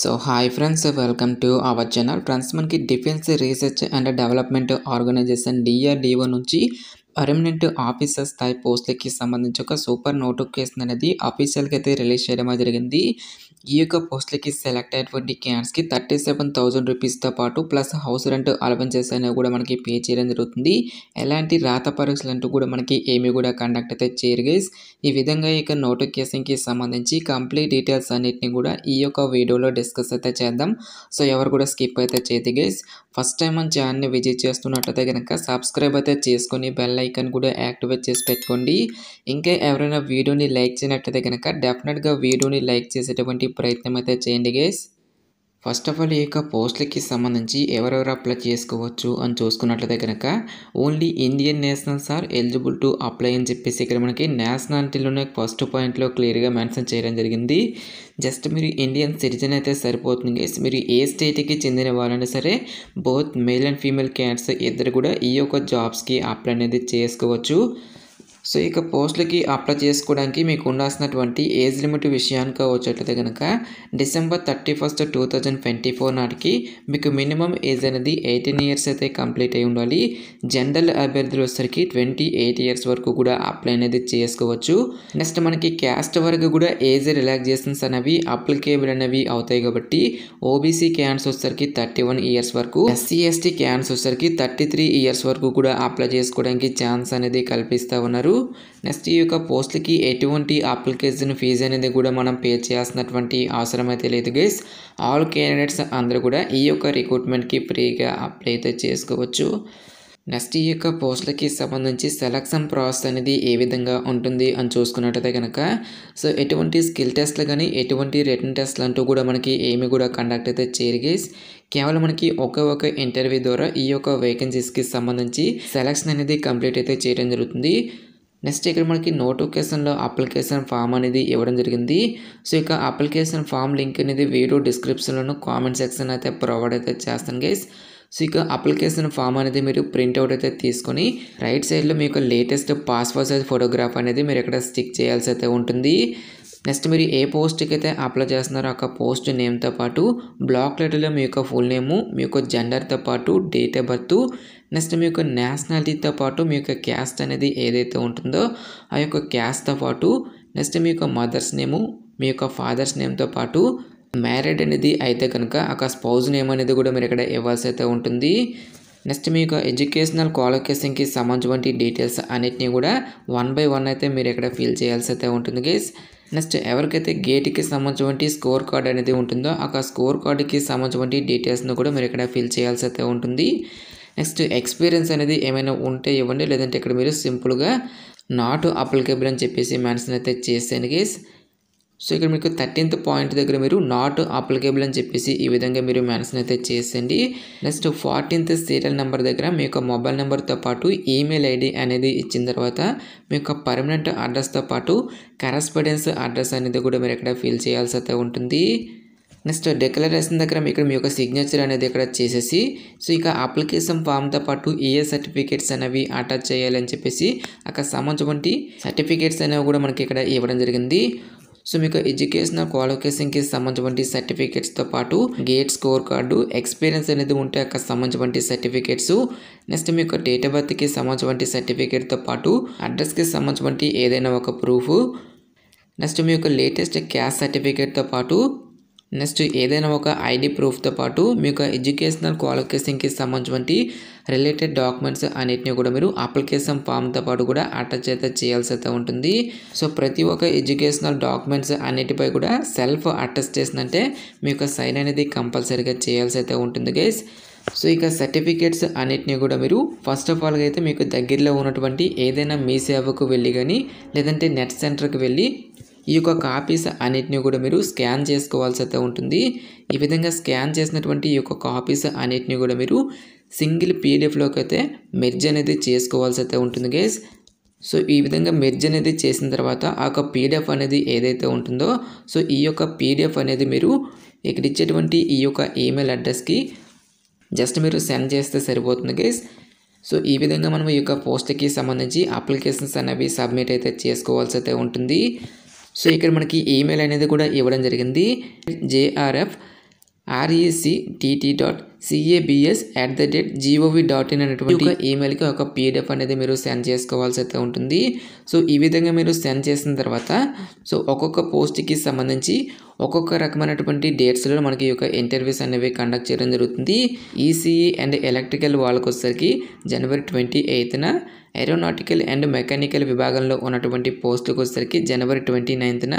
So hi friends, welcome to our channel. Friends, మనకి defence research and development organisation DRDO నుంచి permanent officer స్థాయి పోస్టులకి సంబంధించి ఒక సూపర్ నోటిఫికేషన్ అనేది అఫీషియల్గా అయితే రిలీజ్ చేయడం జరిగింది. ఈ యొక్క పోస్టులకి సెలెక్ట్ అయినటువంటి క్యాండిడేట్స్కి 37,000 రూపీస్తో పాటు ప్లస్ హౌస్ రెంట్ అలవెన్సెస్ అనేవి కూడా మనకి పే చేయడం జరుగుతుంది. ఎలాంటి రాత పరీక్షలు అంటూ కూడా మనకి ఏమి కూడా కండక్ట్ అయితే చేయరు గైస్. ఈ విధంగా ఇక నోటిఫికేషన్కి సంబంధించి కంప్లీట్ డీటెయిల్స్ అన్నిటిని కూడా ఈ యొక్క వీడియోలో డిస్కస్ అయితే చేద్దాం. సో ఎవరు కూడా స్కిప్ అయితే చేయదు గైస్. ఫస్ట్ టైం మన ఛానల్ని విజిట్ చేస్తున్నట్టయితే కనుక సబ్స్క్రైబ్ అయితే చేసుకొని బెల్ ఐకాన్ కూడా యాక్టివేట్ చేసి పెట్టుకోండి. ఇంకా ఎవరైనా వీడియోని లైక్ చేయనట్టయితే కనుక డెఫినెట్గా వీడియోని లైక్ చేసేటువంటి ప్రయత్నం అయితే చేయండి గైస్. ఫస్ట్ ఆఫ్ ఆల్ ఈ యొక్క పోస్టులకి సంబంధించి ఎవరెవరు అప్లై చేసుకోవచ్చు అని చూసుకున్నట్లయితే కనుక only Indian nationals are eligible to apply అని చెప్పేసి ఇక్కడ మనకి నేషనాలిటీలోనే ఫస్ట్ పాయింట్లో క్లియర్గా మెన్షన్ చేయడం జరిగింది. జస్ట్ మీరు ఇండియన్ సిటిజన్ అయితే సరిపోతుంది గైస్. మీరు ఏ స్టేట్కి చెందిన వాళ్ళైనా సరే both male and female candidates ఇద్దరు కూడా ఈ యొక్క జాబ్స్కి అప్లై అనేది చేసుకోవచ్చు. సో ఇక పోస్టులకి అప్లై చేసుకోవడానికి మీకు ఉండాల్సినటువంటి ఏజ్ లిమిట్ విషయానికి వచ్చేట్లయితే కనుక December 31, 2024 నాటికి మీకు మినిమం ఏజ్ అనేది 18 ఇయర్స్ అయితే కంప్లీట్ అయి ఉండాలి. జనరల్ అభ్యర్థులు వచ్చేసరికి 28 ఇయర్స్ వరకు కూడా అప్లై అనేది చేసుకోవచ్చు. నెక్స్ట్ మనకి క్యాస్ట్ వరకు కూడా ఏజ్ రిలాక్సేషన్స్ అనేవి అప్లికేబుల్ అనేవి అవుతాయి కాబట్టి ఓబీసీ క్యాండిడేట్స్ వచ్చేసరికి 31 ఇయర్స్ వరకు, SC/ST క్యాండిడేట్స్ వచ్చేసరికి 33 ఇయర్స్ వరకు కూడా అప్లై చేసుకోవడానికి ఛాన్స్ అనేది కల్పిస్తూ ఉన్నారు. నెక్స్ట్ ఈ యొక్క పోస్టులకి ఎటువంటి అప్లికేషన్ ఫీజు అనేది కూడా మనం పే చేయాల్సినటువంటి అవసరం అయితే లేదు గైస్. ఆల్ క్యాండిడేట్స్ అందరూ కూడా ఈ యొక్క రిక్రూట్మెంట్కి ఫ్రీగా అప్లై అయితే చేసుకోవచ్చు. నెక్స్ట్ ఈ యొక్క పోస్టులకి సంబంధించి సెలక్షన్ ప్రాసెస్ అనేది ఏ విధంగా ఉంటుంది అని చూసుకున్నట్టయితే కనుక సో ఎటువంటి స్కిల్ టెస్ట్లు కానీ ఎటువంటి రిటన్ టెస్ట్లు అంటూ కూడా మనకి ఏమి కూడా కండక్ట్ అయితే చేయరు గైస్. కేవలం మనకి ఒక ఇంటర్వ్యూ ద్వారా ఈ యొక్క వేకెన్సీస్కి సంబంధించి సెలక్షన్ అనేది కంప్లీట్ అయితే చేయడం జరుగుతుంది. నెక్స్ట్ ఇక్కడ మనకి నోటిఫికేషన్లో అప్లికేషన్ ఫామ్ అనేది ఇవ్వడం జరిగింది. సో ఇక అప్లికేషన్ ఫామ్ లింక్ అనేది వీడియో డిస్క్రిప్షన్లోను కామెంట్ సెక్షన్ అయితే ప్రొవైడ్ అయితే చేస్తాను గైస్. సో ఇక అప్లికేషన్ ఫామ్ అనేది మీరు ప్రింట్అవుట్ అయితే తీసుకొని రైట్ సైడ్లో మీ యొక్క లేటెస్ట్ పాస్పోర్ట్ సైజ్ ఫోటోగ్రాఫ్ అనేది మీరు ఇక్కడ స్టిక్ చేయాల్సి అయితే ఉంటుంది. నెక్స్ట్ మీరు ఏ పోస్ట్కి అయితే అప్లై చేస్తున్నారో ఆ పోస్ట్ నేమ్తో పాటు బ్లాక్ లెటర్లో మీ యొక్క ఫుల్ నేము, మీ యొక్క జెండర్తో పాటు డేట్ ఆఫ్ బర్త్, నెక్స్ట్ మీ యొక్క నేషనాలిటీతో పాటు మీ యొక్క క్యాస్ట్ అనేది ఏదైతే ఉంటుందో ఆ యొక్క క్యాస్ట్తో పాటు నెక్స్ట్ మీ యొక్క మదర్స్ నేము, మీ యొక్క ఫాదర్స్ నేమ్తో పాటు మ్యారీడ్ అనేది అయితే కనుక ఆ స్పౌజ్ నేమ్ అనేది కూడా మీరు ఇక్కడ ఇవ్వాల్సి అయితే ఉంటుంది. నెక్స్ట్ మీ యొక్క ఎడ్యుకేషనల్ క్వాలిఫికేషన్కి సంబంధించిన డీటెయిల్స్ అన్నిటినీ కూడా 1 by 1 అయితే మీరు ఇక్కడ ఫిల్ చేయాల్సి అయితే ఉంటుంది గైస్. నెక్స్ట్ ఎవరికైతే గేట్కి సంబంధించిన స్కోర్ కార్డ్ అనేది ఉంటుందో ఆ స్కోర్ కార్డుకి సంబంధించిన డీటెయిల్స్ను కూడా మీరు ఇక్కడ ఫిల్ చేయాల్సి అయితే ఉంటుంది. నెక్స్ట్ ఎక్స్పీరియన్స్ అనేది ఏమైనా ఉంటే ఇవ్వండి, లేదంటే ఇక్కడ మీరు సింపుల్గా నాట్ అప్లికేబుల్ అని చెప్పేసి మెన్షన్ అయితే చేసేయండి గైస్. సో ఇక్కడ మీకు 13th పాయింట్ దగ్గర మీరు నాట్ అప్లికేబుల్ అని చెప్పేసి ఈ విధంగా మీరు మెన్షన్ అయితే చేసేయండి. నెక్స్ట్ 14th సీరియల్ నెంబర్ దగ్గర మీ యొక్క మొబైల్ నెంబర్తో పాటు ఈమెయిల్ ఐడి అనేది ఇచ్చిన తర్వాత మీ యొక్క పర్మనెంట్ అడ్రస్తో పాటు కరెస్పాండెన్స్ అడ్రస్ అనేది కూడా మీరు ఇక్కడ ఫిల్ చేయాల్సి అయితే ఉంటుంది. నెక్స్ట్ డిక్లరేషన్ దగ్గర ఇక్కడ మీ యొక్క సిగ్నేచర్ అనేది ఇక్కడ చేసేసి సో ఇక అప్లికేషన్ ఫామ్తో పాటు ఏ సర్టిఫికేట్స్ అనేవి అటాచ్ చేయాలని చెప్పేసి అక్కడ సంబంధించిన సర్టిఫికేట్స్ అనేవి కూడా మనకి ఇక్కడ ఇవ్వడం జరిగింది. సో మీకు ఎడ్యుకేషనల్ క్వాలిఫికేషన్కి సంబంధించిన సర్టిఫికేట్స్తో పాటు గేట్ స్కోర్ కార్డు, ఎక్స్పీరియన్స్ అనేది ఉంటే అక్కడ సంబంధించిన సర్టిఫికేట్స్, నెక్స్ట్ మీకు డేట్ ఆఫ్ బర్త్కి సంబంధించిన సర్టిఫికేట్తో పాటు అడ్రస్కి సంబంధించిన ఏదైనా ఒక ప్రూఫ్, నెక్స్ట్ మీ యొక్క లేటెస్ట్ క్యాస్ట్ సర్టిఫికేట్తో పాటు నెక్స్ట్ ఏదైనా ఒక ఐడి ప్రూఫ్తో పాటు మీ యొక్క ఎడ్యుకేషనల్ క్వాలిఫికేషన్కి సంబంధించిన రిలేటెడ్ డాక్యుమెంట్స్ అన్నిటిని కూడా మీరు అప్లికేషన్ ఫామ్తో పాటు కూడా అటాచ్ అయితే చేయాల్సి అయితే ఉంటుంది. సో ప్రతి ఒక్క ఎడ్యుకేషనల్ డాక్యుమెంట్స్ అన్నిటిపై కూడా సెల్ఫ్ అటెస్టేషన్ అంటే మీ యొక్క సైన్ అనేది కంపల్సరీగా చేయాల్సి అయితే ఉంటుంది గైస్. సో ఇక సర్టిఫికేట్స్ అన్నిటిని కూడా మీరు ఫస్ట్ ఆఫ్ ఆల్గా అయితే మీకు దగ్గరలో ఉన్నటువంటి ఏదైనా మీ సేవకు వెళ్ళి కానీ లేదంటే నెట్ సెంటర్కి వెళ్ళి ఈ యొక్క కాపీస్ అన్నిటిని కూడా మీరు స్కాన్ చేసుకోవాల్సి అయితే ఉంటుంది. ఈ విధంగా స్కాన్ చేసినటువంటి ఈ యొక్క కాపీస్ అన్నిటిని కూడా మీరు సింగిల్ పీడిఎఫ్లోకి అయితే మెర్జ్ అనేది చేసుకోవాల్సి అయితే ఉంటుంది గైస్. సో ఈ విధంగా మెర్జ్ అనేది చేసిన తర్వాత ఆ యొక్క పీడిఎఫ్ అనేది ఏదైతే ఉంటుందో సో ఈ యొక్క పీడిఎఫ్ అనేది మీరు ఇక్కడ ఇచ్చేటువంటి ఈ యొక్క ఈమెయిల్ అడ్రస్కి జస్ట్ మీరు సెండ్ చేస్తే సరిపోతుంది గైస్. సో ఈ విధంగా మనం ఈ యొక్క పోస్ట్కి సంబంధించి అప్లికేషన్స్ అనేవి సబ్మిట్ అయితే చేసుకోవాల్సి అయితే ఉంటుంది. సో ఇక్కడ మనకి ఈమెయిల్ అనేది కూడా ఇవ్వడం జరిగింది. JRF rectt.cabs@gov.in అనేటువంటి ఈమెయిల్కి ఒక PDF అనేది మీరు సెండ్ చేసుకోవాల్సి అయితే ఉంటుంది. సో ఈ విధంగా మీరు సెండ్ చేసిన తర్వాత సో ఒక్కొక్క పోస్ట్కి సంబంధించి ఒక్కొక్క రకమైనటువంటి డేట్స్లో మనకి ఈ యొక్క ఇంటర్వ్యూస్ అనేవి కండక్ట్ చేయడం జరుగుతుంది. ఈసీఈ అండ్ ఎలక్ట్రికల్ వాళ్ళకి వచ్చేసరికి జనవరి 28న, ఏరోనాటికల్ అండ్ మెకానికల్ విభాగంలో ఉన్నటువంటి పోస్టులకు వచ్చేసరికి జనవరి 29న,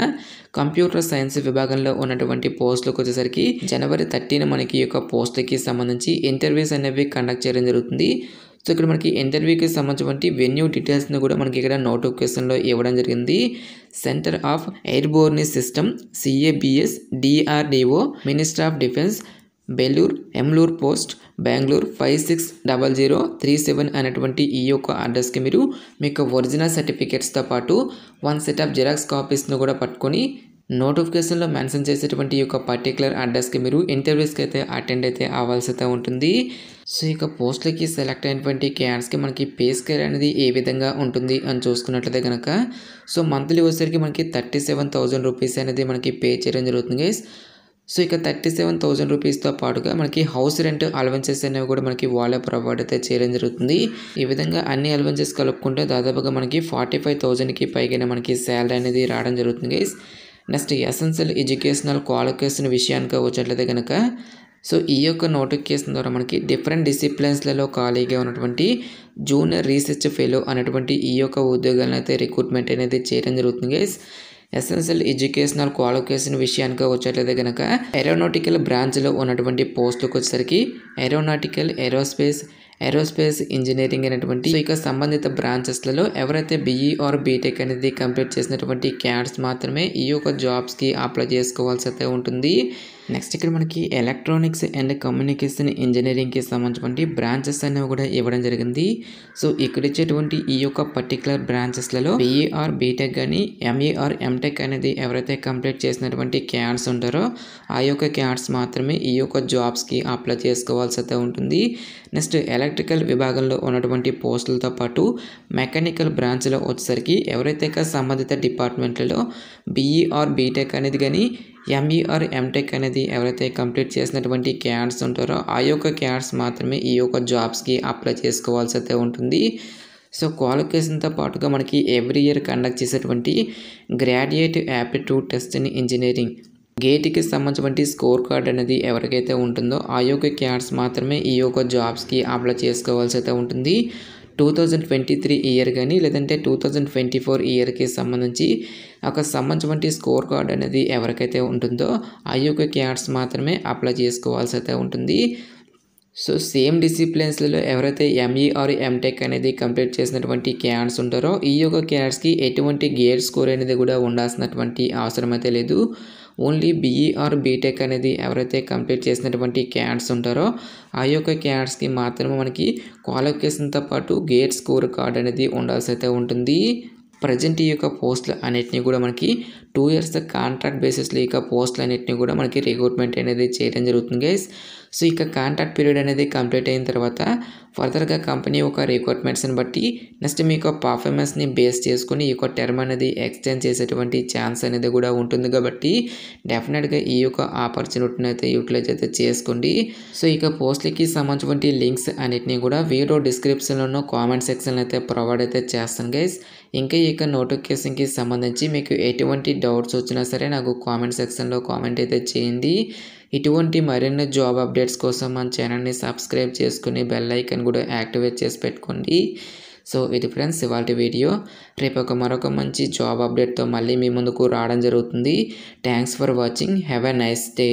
కంప్యూటర్ సైన్స్ విభాగంలో ఉన్నటువంటి పోస్టులకు వచ్చేసరికి జనవరి 30న మనకి ఈ యొక్క పోస్టులకి సంబంధించి ఇంటర్వ్యూస్ అనేవి కండక్ట్ చేయడం జరుగుతుంది. సో ఇక్కడ మనకి ఇంటర్వ్యూకి సంబంధించినటువంటి వెన్యూ డీటెయిల్స్ని కూడా మనకి ఇక్కడ నోటిఫికేషన్లో ఇవ్వడం జరిగింది. Centre of airborne system CABS DRDO minister of defence Belur Yemlur post Bengaluru 560037 అనేటువంటి ఈ యొక్క అడ్రస్కి మీరు మీకు ఒరిజినల్ సర్టిఫికేట్స్తో పాటు 1 సెట్ ఆఫ్ జిరాక్స్ కాపీస్ను కూడా పట్టుకొని నోటిఫికేషన్లో మెన్షన్ చేసేటువంటి ఈ యొక్క పర్టికులర్ అడ్రస్కి మీరు ఇంటర్వ్యూస్కి అయితే అటెండ్ అయితే అవ్వాల్సి అయితే ఉంటుంది. సో ఇక పోస్టులకి సెలెక్ట్ అయినటువంటి క్యాండిడేట్స్కి మనకి పే స్కేల్ అనేది ఏ విధంగా ఉంటుంది అని చూసుకున్నట్లయితే కనుక సో మంత్లీ వచ్చేసరికి మనకి 37,000 రూపీస్ అనేది మనకి పే చేయడం జరుగుతుంది గైస్. సో ఇక 37,000 రూపీస్తో పాటుగా మనకి హౌస్ రెంట్ అలవెన్సెస్ అనేవి కూడా మనకి వాళ్ళే ప్రొవైడ్ అయితే చేయడం జరుగుతుంది. ఈ విధంగా అన్ని అలవెన్సెస్ కలుపుకుంటే దాదాపుగా మనకి 45,000కి పైగానే మనకి శాలరీ అనేది రావడం జరుగుతుంది guys. Next essential educational qualification విషయానికి వచ్చినట్లయితే కనుక సో ఈ యొక్క నోటిఫికేషన్ ద్వారా మనకి డిఫరెంట్ డిసిప్లిన్స్లలో ఖాళీగా ఉన్నటువంటి జూనియర్ రీసెర్చ్ ఫెలో అనేటువంటి ఈ యొక్క ఉద్యోగాలను అయితే రిక్రూట్మెంట్ అనేది చేయడం జరుగుతుంది గైస్. ఎసెన్షియల్ ఎడ్యుకేషనల్ క్వాలిఫికేషన్ విషయానికి వచ్చేట్లయితే కనుక ఏరోనాటికల్ బ్రాంచ్లో ఉన్నటువంటి పోస్టులకు వచ్చేసరికి ఏరోనాటికల్ ఏరోస్పేస్ ఇంజనీరింగ్ అనేటువంటి సో ఇక సంబంధిత బ్రాంచెస్లలో ఎవరైతే BE ఆర్ బీటెక్ అనేది కంప్లీట్ చేసినటువంటి క్యాండిడేట్స్ మాత్రమే ఈ యొక్క జాబ్స్కి అప్లై చేసుకోవాల్సి అయితే ఉంటుంది. నెక్స్ట్ ఇక్కడ మనకి ఎలక్ట్రానిక్స్ అండ్ కమ్యూనికేషన్ ఇంజనీరింగ్కి సంబంధించినటువంటి బ్రాంచెస్ అనేవి కూడా ఇవ్వడం జరిగింది. సో ఇక్కడ ఇచ్చేటువంటి ఈ యొక్క పర్టికులర్ బ్రాంచెస్లలో BE ఆర్ బీటెక్ కానీ ME ఆర్ MTech అనేది ఎవరైతే కంప్లీట్ చేసినటువంటి క్యాండిడేట్స్ ఉంటారో ఆ యొక్క క్యాండిడేట్స్ మాత్రమే ఈ యొక్క జాబ్స్కి అప్లై చేసుకోవాల్సి అయితే ఉంటుంది. నెక్స్ట్ ఎలక్ట్రికల్ విభాగంలో ఉన్నటువంటి పోస్టులతో పాటు మెకానికల్ బ్రాంచ్లో వచ్చేసరికి ఎవరైతే సంబంధిత డిపార్ట్మెంట్లలో BE ఆర్ బీటెక్ అనేది కానీ ME ఆర్ MTech అనేది ఎవరైతే కంప్లీట్ చేసినటువంటి క్యాండిడేట్స్ ఉంటారో ఆ యొక్క క్యాండిడేట్స్ మాత్రమే ఈ యొక్క జాబ్స్కి అప్లై చేసుకోవాల్సి అయితే ఉంటుంది. సో క్వాలిఫికేషన్తో పాటుగా మనకి ఎవ్రీ ఇయర్ కండక్ట్ చేసేటువంటి graduate aptitude test in engineering గేట్కి సంబంధించిన స్కోర్ కార్డ్ అనేది ఎవరికైతే ఉంటుందో ఆ యొక్క క్యాండిడేట్స్ మాత్రమే ఈ యొక్క జాబ్స్కి అప్లై చేసుకోవాల్సి అయితే ఉంటుంది. 2023 ఇయర్ కానీ లేదంటే 2024 ఇయర్కి సంబంధించి సంబంధించిన స్కోర్ కార్డ్ అనేది ఎవరికైతే ఉంటుందో ఆ యొక్క క్యాండిడేట్స్ మాత్రమే అప్లై చేసుకోవాల్సి అయితే ఉంటుంది. సో సేమ్ డిసిప్లిన్స్లలో ఎవరైతే ME ఆర్ MTech అనేది కంప్లీట్ చేసినటువంటి క్యాండిడేట్స్ ఉంటారో ఈ యొక్క క్యాండిడేట్స్కి ఎటువంటి గేట్ స్కోర్ అనేది కూడా ఉండాల్సినటువంటి అవసరం అయితే లేదు. ఓన్లీ BE ఆర్ బీటెక్ అనేది ఎవరైతే కంప్లీట్ చేసినటువంటి క్యాండిడేట్స్ ఉంటారో ఆ యొక్క క్యాండిడేట్స్కి మాత్రమే మనకి క్వాలిఫికేషన్తో పాటు గేట్ స్కోర్ కార్డ్ అనేది ఉండాల్సి అయితే ఉంటుంది. ప్రజెంట్ ఈ యొక్క పోస్టులు అన్నిటిని కూడా మనకి 2 years కాంట్రాక్ట్ బేసిస్లో ఈ యొక్క పోస్టులు అన్నిటిని కూడా మనకి రిక్రూట్మెంట్ అనేది చేయడం జరుగుతుంది గైస్. సో ఇక కాంట్రాక్ట్ పీరియడ్ అనేది కంప్లీట్ అయిన తర్వాత ఫర్దర్గా కంపెనీ ఒక రిక్వైర్మెంట్స్ని బట్టి నెక్స్ట్ మీ యొక్క పర్ఫార్మెన్స్ని బేస్ చేసుకుని ఈ యొక్క టర్మ్ అనేది ఎక్స్టెండ్ చేసేటువంటి ఛాన్స్ అనేది కూడా ఉంటుంది కాబట్టి డెఫినెట్గా ఈ యొక్క ఆపర్చునిటీని అయితే యూటిలైజ్ అయితే చేసుకోండి. సో ఇక పోస్టులకి సంబంధించిన లింక్స్ అన్నిటిని కూడా వీడియో డిస్క్రిప్షన్లోనూ కామెంట్ సెక్షన్లో అయితే ప్రొవైడ్ అయితే చేస్తాను గైస్. ఇంకా ఈ యొక్క నోటిఫికేషన్కి సంబంధించి మీకు ఎటువంటి డౌట్స్ వచ్చినా సరే నాకు కామెంట్ సెక్షన్లో కామెంట్ అయితే చేయండి. ఇటువంటి మరిన్ని జాబ్ అప్డేట్స్ కోసం మన ఛానల్ని సబ్స్క్రైబ్ చేసుకుని బెల్ ఐకాన్ కూడా యాక్టివేట్ చేసి పెట్టుకోండి. సో ఇది ఫ్రెండ్స్ ఇవాళ వీడియో. రేపు మరొక మంచి జాబ్ అప్డేట్తో మళ్ళీ మీ ముందుకు రావడం జరుగుతుంది. Thanks for watching. Have a nice day.